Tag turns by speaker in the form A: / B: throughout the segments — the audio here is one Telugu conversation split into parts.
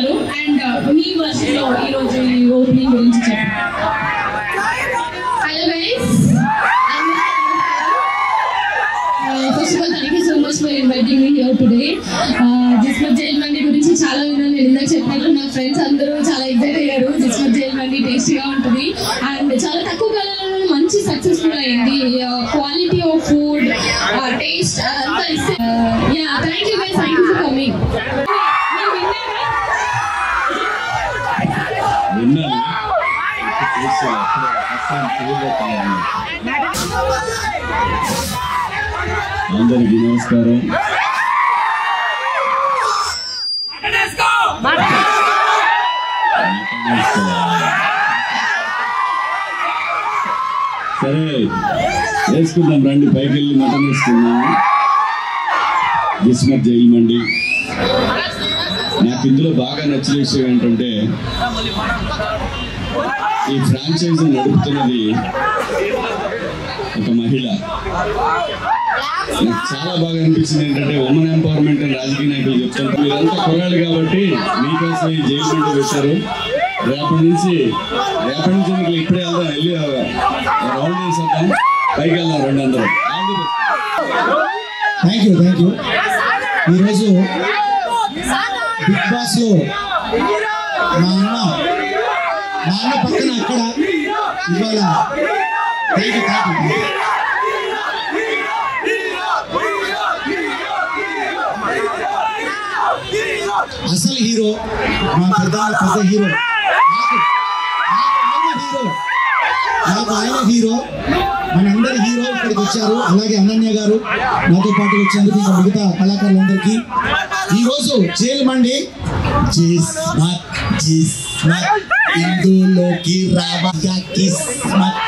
A: గారు అండ్ మీ వర్షన్ లో ఈ రోజు ఈ ఓపెనింగ్ గురించి చెప్పండి. Hello guys, first of all thank you so much for inviting me here today. Jismat jail Mandi గురించి చాలా విన్నాను. నేను ఇందాక చెప్పినట్లు నా ఫ్రెండ్స్ అందరూ చాలా ఎగ్జైట్ అయ్యారు. జిస్మత్ జైల్ మండి టేస్టీగా ఉంటుంది అండ్ చాలా తక్కువ కాలంలో మంచి సక్సెస్ఫుల్ అయింది. క్వాలిటీ ఆఫ్ ఫుడ్, టేస్ట్ అదంతా ఇస్తే thank you guys, thank you for coming.
B: అందరికీ నమస్కారం. సరే వేసుకుందాం రండి, పైకి వెళ్ళి మటన్ వేసుకుందాం. జిస్మత్ జైల్ మండి. నాకు ఇందులో బాగా నచ్చిన విషయం ఏంటంటే ఈ ఫ్రాంచైజీ నడుపుతున్నది ఒక మహిళ. నాకు చాలా బాగా అనిపించింది ఏంటంటే ఉమెన్ ఎంపవర్మెంట్ అని రాజకీయ నాయకులు చెప్తుంటారు. మీరంతా కుర్రాళ్ళు కాబట్టి మీకోసం ఈ జైలు మండి పెట్టారు. రేపటి నుంచి మీకు ఇప్పుడే వెళ్దాం, వెళ్ళి రౌండ్ వేసేద్దాం, పైకి వెళ్దాం రండి అందరూ.
C: Thank you. ఈరోజు బిగ్ బాస్ లో మా అన్న పక్కన అక్కడ ఇవాళ థ్యాంక్ యూ. అసలు హీరో మా పెద్ద హీరో, నాకు ఆయన హీరో, మనందరి హీరో ఇక్కడికి వచ్చారు. అలాగే అనన్య గారు నాతో పాటు వచ్చేందుకు మిగతా కళాకారులందరికీ ఈరోజు జైల్ మండి ఇందులోకి రావయ్యా కిస్మత్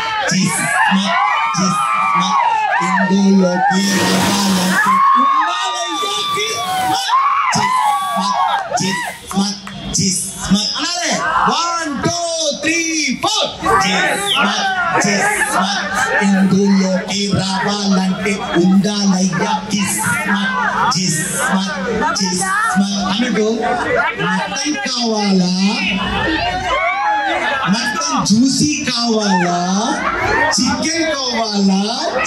C: ఇందులోకి రావాలంటే అనాలే 1 2 3 4 ఇందులోకి రావాలంటే ఉండాలయ్యా కిస్మత్ అన్నట్టు మటన్ కావాలా, మటన్ జ్యూసీ కావాలా, చికెన్ కావాలా,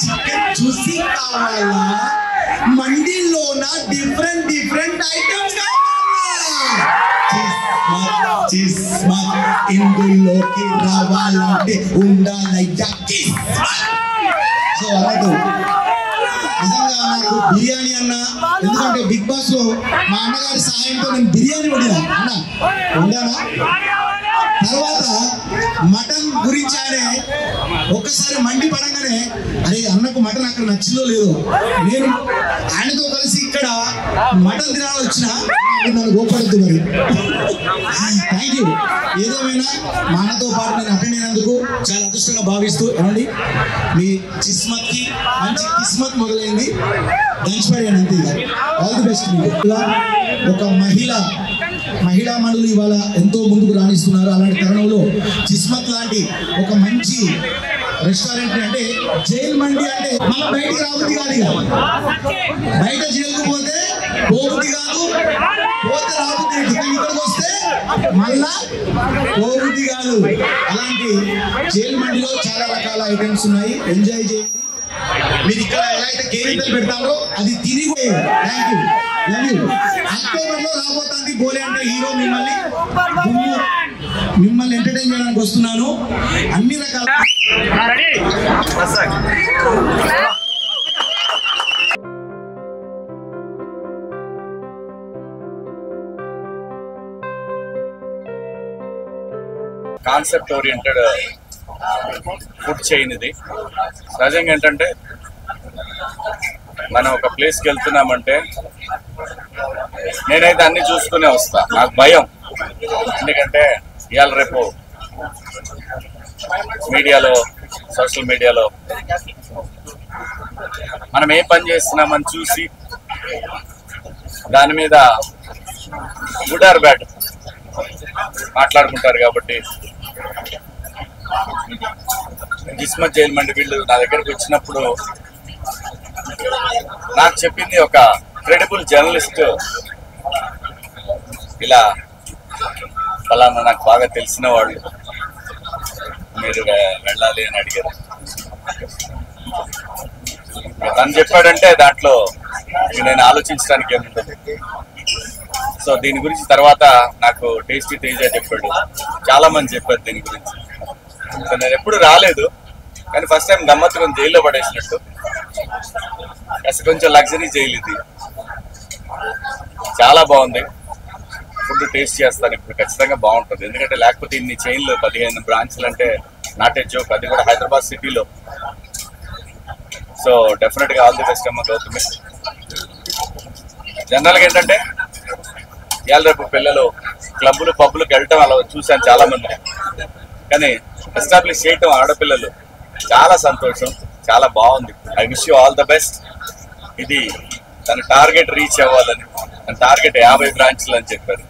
C: చికెన్ జ్యూసీ కావాలా, మండీలోన డిఫరెంట్ ఐటమ్స్ ఇందులోకి రావాలంటే ఉండాలయ్యా కిస్మత్. సో అన్నట్టు నిజంగా నాకు బిర్యానీ అన్న, ఎందుకంటే బిగ్ బాస్ లో మా అన్నగారి సహాయంతో నేను బిర్యానీ వండానా. తర్వాత మటన్ గురించి ఆయనే ఒక్కసారి మండి పడంగానే అరే అన్నకు మటన్ అక్కడ నచ్చిందో లేదో, నేను ఆయనతో కలిసి ఇక్కడ మటన్ తినాలని వచ్చిన నన్ను గోపడద్దు మరి. Thank you. ఏదేమైనా మా అన్నతో పాటు నేను అటెండ్ అయినందుకు చాలా అదృష్టంగా భావిస్తూ ఏమండి మీ కిస్మత్కి మంచి కిస్మత్ మొదలైంది, దంచిపడాను అంతే. ఆల్ ది బెస్ట్ మీకు. ఒక మహిళా మనులు ఇవాళ ఎంతో ముందుకు రాణిస్తున్నారు. అలాంటి తరుణంలో కిస్మత్ లాంటి ఒక మంచి రెస్టారెంట్ అంటే జైల్ మండి అంటే మన బయటికి రాబుద్ది కాదు, బయట జైలుకు పోతే పోబుద్ది కాదు, పోతే రాబుద్ది, ఇక్కడికి వస్తే మళ్ళా పోబుద్ది కాదు. అలాంటి జైల్ మండిలో చాలా రకాల ఐటమ్స్ ఉన్నాయి, ఎంజాయ్ చేయండి. మీరు ఇక్కడ ఎలా అయితే కేరింతలు పెడతారో అది తిరిగి. Thank you, love you. October లో రాబోతుంది బోలే అంటే హీరో మిమ్మల్ని ఎంటర్టైన్ చేయడానికి వస్తున్నాను. అన్ని రకాల
D: కాన్సెప్ట్ ఓరియంటెడ్ ఫుడ్ చైన్ ఇది. సహజంగా ఏంటంటే మనం ఒక ప్లేస్కి వెళ్తున్నామంటే నేనైతే అన్ని చూసుకునే వస్తా. నాకు భయం, ఎందుకంటే ఇవాళ రేపు మీడియాలో, సోషల్ మీడియాలో మనం ఏ పని చేస్తున్నామని చూసి దాని మీద గుడ్ ఆర్ బ్యాడ్ మాట్లాడుకుంటారు. కాబట్టి జిస్మత్ జైల్ మండి వీళ్ళు నా దగ్గరికి వచ్చినప్పుడు నాకు చెప్పింది ఒక క్రెడిబుల్ జర్నలిస్ట్ ఇలా ఫలానా నాకు బాగా తెలిసిన వాళ్ళు మీరు వెళ్ళాలి అని అడిగారు. తను చెప్పాడంటే దాంట్లో నేను ఆలోచించడానికి ఏముంటుంది. సో దీని గురించి తర్వాత నాకు టేస్టీ తేజ చెప్పాడు, చాలా మంది చెప్పారు దీని గురించి. సో నేను ఎప్పుడు రాలేదు, కానీ ఫస్ట్ టైం గమ్మత్తుగా జైల్లో పడేసినట్టు. అసలు కొంచెం లగ్జరీ జైలు ఇది, చాలా బాగుంది. ఫుడ్ టేస్ట్ చేస్తాను ఇప్పుడు, ఖచ్చితంగా బాగుంటుంది. ఎందుకంటే లేకపోతే ఇన్ని చైన్లు 15 బ్రాంచ్లు అంటే నాట్ ఏ జోక్, అది కూడా హైదరాబాద్ సిటీలో. సో డెఫినెట్గా ఆల్ ది బెస్ట్ అమ్మ గౌతమి. జనరల్గా ఏంటంటే ఇవాళ రేపు పిల్లలు క్లబ్బులు పబ్బులకు వెళ్ళటం అలా చూశాను చాలా మంది, కానీ ఎస్టాబ్లిష్ చేయటం ఆడపిల్లలు చాలా సంతోషం, చాలా బాగుంది. I wish you all the best. ఇది తన టార్గెట్ రీచ్ అవ్వాలని, తన టార్గెట్ 50 బ్రాంచ్లు అని చెప్పారు.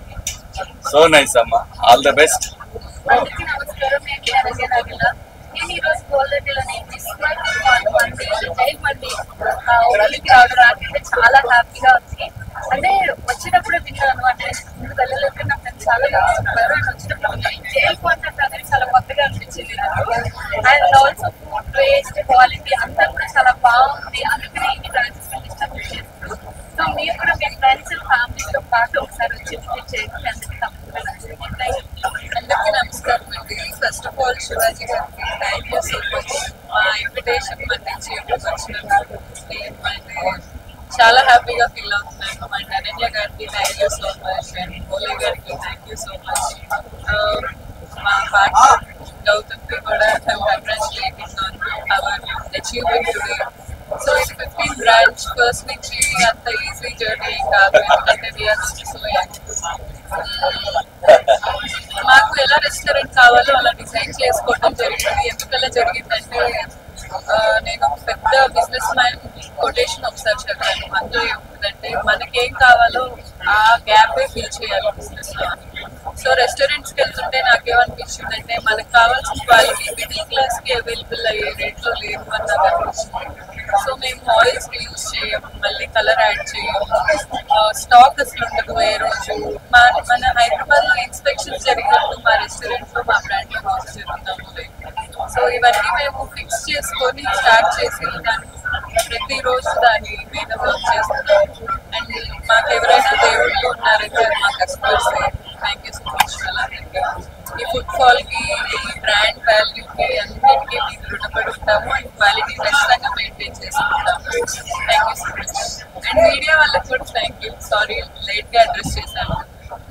D: సో నైస్ అమ్మ, ఆల్ ద బెస్ట్.
E: నేను ఈరోజు గోల్డెడ్లోని జైల్ మండి ఊరికి రావడం నాకైతే చాలా హ్యాపీగా ఉంది. అంటే వచ్చేటప్పుడు విన్నాను, అంటే ముందు వెళ్ళలేక నా ఫ్రెండ్స్ చాలా చెప్పారు. అండ్ వచ్చినప్పుడు జైల్ కాన్సెప్ట్ అనేది చాలా కొత్తగా అనిపించింది నాకు. And also food taste quality అంతా కూడా చాలా బాగుంది. అందుకనే ఈ బ్రాంచెస్ ఇష్టపడి చేస్తారు. సో మీరు కూడా మీ ఫ్రెండ్స్ ఫ్యామిలీతో పాటు ఒకసారి వచ్చి విజిట్ చేయండి. అందరికీ నమస్కారం అండి. ఫస్ట్ ఆఫ్ ఆల్ శివాజీ గారికి థ్యాంక్ యూ సో మచ్ మా ఇన్విటేషన్ మన్నించి వచ్చినందుకు. చాలా హ్యాపీగా ఫీల్ అవుతున్నాను. అండ్ అనన్య గారికి thank you so much, and Bhole గారికి థ్యాంక్ యూ సో మచ్. మా పార్ట్నర్ గౌతమ్కి కూడా congratulating on hour achievement today. So ఇది 15 బ్రాంచ్ ఫస్ట్ నుంచి అంత ఈజీ జర్నీ కాదు, ఎందుకంటే వీఆర్ సో యంగ్. మాకు ఎలా రెస్టారెంట్ కావాలో అలా డిజైన్ చేసుకోవడం జరిగింది. ఎందుకలా జరిగిందంటే నేను పెద్ద బిజినెస్ మ్యాన్ కొటేషన్ ఒకసారి చదివాను. అందులో ఏముంటుందంటే మనకేం కావాలో ఆ గ్యాపే ఫిల్ చేయాలి బిజినెస్ లో. సో రెస్టారెంట్స్కి వెళ్తుంటే నాకేమనిపించిందంటే మనకు కావాల్సిన క్వాలిటీ మిడిల్ క్లాస్కి అవైలబుల్ అయ్యే రేట్లో లేదు అని నాకు అనిపించింది. సో మేము ఆయిల్స్ యూజ్ చేయము, మళ్ళీ కలర్ యాడ్ చేయము, స్టాక్ అసలు ఉండదు ఏ రోజు. మన హైదరాబాద్లో ఇన్స్పెక్షన్స్ జరిగినప్పుడు మా రెస్టారెంట్లో మా బ్రాండ్లో యూజ్ జరుగుతుంది. సో ఇవన్నీ మేము ఫిక్స్ చేసుకొని స్టార్ట్ చేసి ప్రతిరోజు దాని మీద వర్క్ చేస్తున్నాం. అండ్ మాకు ఎవరైనా దేవుళ్ళు ఉన్నారంటే మా customers. Thank you so much. అలాగే ఈ ఫుడ్ ఫాల్కి, ఈ బ్రాండ్ వాల్యూకి అన్నిటికీ మీకు రుణపడి ఉంటాము. అండ్ క్వాలిటీ ఖచ్చితంగా మెయింటైన్ చేసుకుంటాము. Thank you so much. And media వాళ్ళకి కూడా థ్యాంక్ యూ. సారీ లేట్గా అడ్రస్ చేశాను.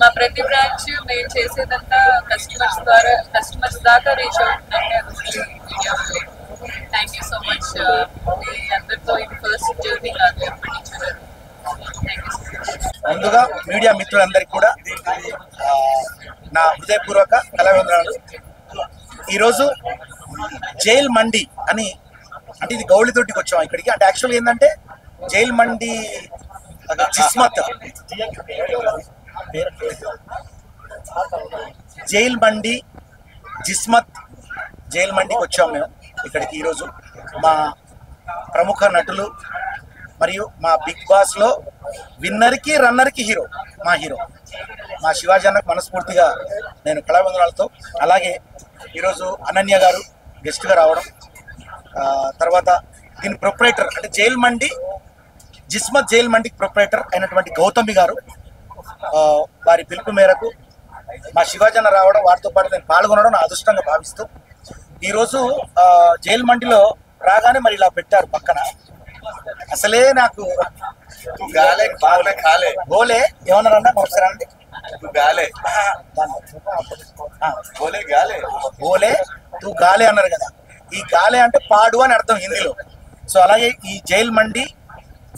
E: మా ప్రతి బ్రాంచ్ మేము చేసేదంతా కస్టమర్స్ దాకా రీచ్ అవుతుందంటే అది మీడియా వాళ్ళే. Thank you so much. మీ అందరితో ఇది ఫస్ట్ జర్నీ కాదు, ఎప్పటి నుంచి థ్యాంక్ యూ సో మచ్.
F: ముందుగా మీడియా మిత్రులందరికీ కూడా నా హృదయపూర్వక కళావందనాలు. ఈరోజు జైల్ మండి అని, అంటే ఇది గౌళితోటికి వచ్చాం ఇక్కడికి. అంటే యాక్చువల్గా ఏంటంటే జైల్ మండి జిస్మత్, జైల్ మండి జిస్మత్ జైల్ మండికి వచ్చాం మేము ఇక్కడికి. ఈరోజు మా ప్రముఖ నటులు మరియు మా బిగ్ బాస్లో విన్నర్కి రన్నర్కి హీరో మా శివాజీ అన్నకు మనస్ఫూర్తిగా నేను కళావందనాలతో, అలాగే ఈరోజు అనన్య గారు గెస్ట్గా రావడం, తర్వాత దీని ప్రొపరేటర్ అంటే జైల్ మండి జిస్మత్ జైల్ మండికి ప్రొపరేటర్ అయినటువంటి గౌతమి గారు వారి పిలుపు మేరకు మా శివాజీ అన్న రావడం, వారితో పాటు నేను పాల్గొనడం నా అదృష్టంగా భావిస్తూ ఈరోజు జైల్ మండిలో రాగానే మరి ఇలా పెట్టారు పక్కన. అసలే నాకు గాలే బాగా కాలే బోలే ఏమన్నారన్నా ఒకసారి అండి. గాలే బోలే గాలే బోలే తూ గాలే అన్నారు కదా. ఈ గాలే అంటే పాడు అని అర్థం హిందీలో. సో అలాగే ఈ జైల్ మండి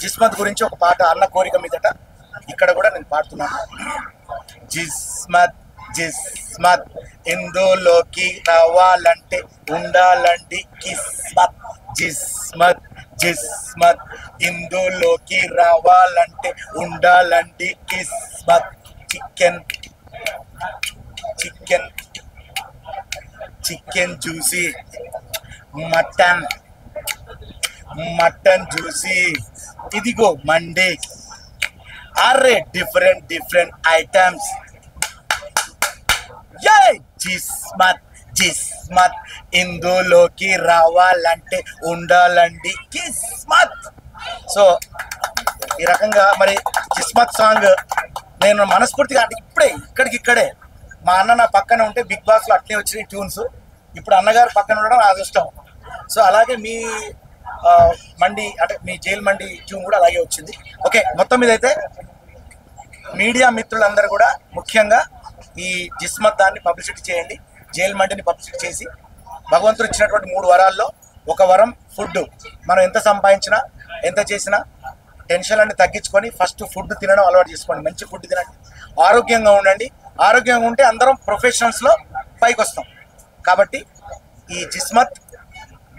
F: జిస్మత్ గురించి ఒక పాట అన్న కోరిక మీదట ఇక్కడ కూడా నేను పాడుతున్నాను. జిస్మత్ జిస్మత్ ఇందులోకి రావాలంటే ఉండాలండి కిస్మత్. జిస్మత్ జిస్మత్ ఇందులోకి రావాలంటే ఉండాలండి కిస్మత్. Chicken chicken chicken juicy, mutton mutton juicy, ఇదిగో మండే. అరే డిఫరెంట్ ఐటమ్స్, జిస్మత్ జిస్మత్ ఇందులోకి రావాలంటే ఉండాలండి కిస్మత్. సో ఈ రకంగా మరి జిస్మత్ సాంగ్ నేను మనస్ఫూర్తిగా అంటే ఇక్కడే మా అన్న నా పక్కన ఉంటే బిగ్ బాస్లో అట్లే వచ్చినాయి ట్యూన్స్. ఇప్పుడు అన్నగారు పక్కన ఉండడం నా అదృష్టం. సో అలాగే మీ మండి అంటే మీ జైల్ మండి ట్యూన్ కూడా అలాగే వచ్చింది. ఓకే, మొత్తం మీద అయితే మీడియా మిత్రులందరూ కూడా ముఖ్యంగా ఈ జిస్మత్ దాన్ని పబ్లిసిటీ చేయండి, జైల్ మండిని పబ్లిసిటీ చేసి భగవంతుడు ఇచ్చినటువంటి 3 వరాల్లో ఒక వరం ఫుడ్. మనం ఎంత సంపాదించినా ఎంత చేసినా టెన్షన్ అన్ని తగ్గించుకొని ఫస్ట్ ఫుడ్ తినడం అలవాటు చేసుకోండి. మంచి ఫుడ్ తినండి, ఆరోగ్యంగా ఉండండి. ఆరోగ్యంగా ఉంటే అందరం ప్రొఫెషనల్స్లో పైకి వస్తాం. కాబట్టి ఈ జిస్మత్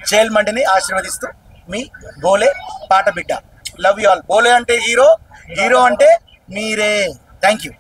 F: జైల్ మండిని ఆశీర్వదిస్తూ మీ బోలే పాట బిడ్డ. Love you all. బోలే అంటే హీరో, హీరో అంటే మీరే. Thank you.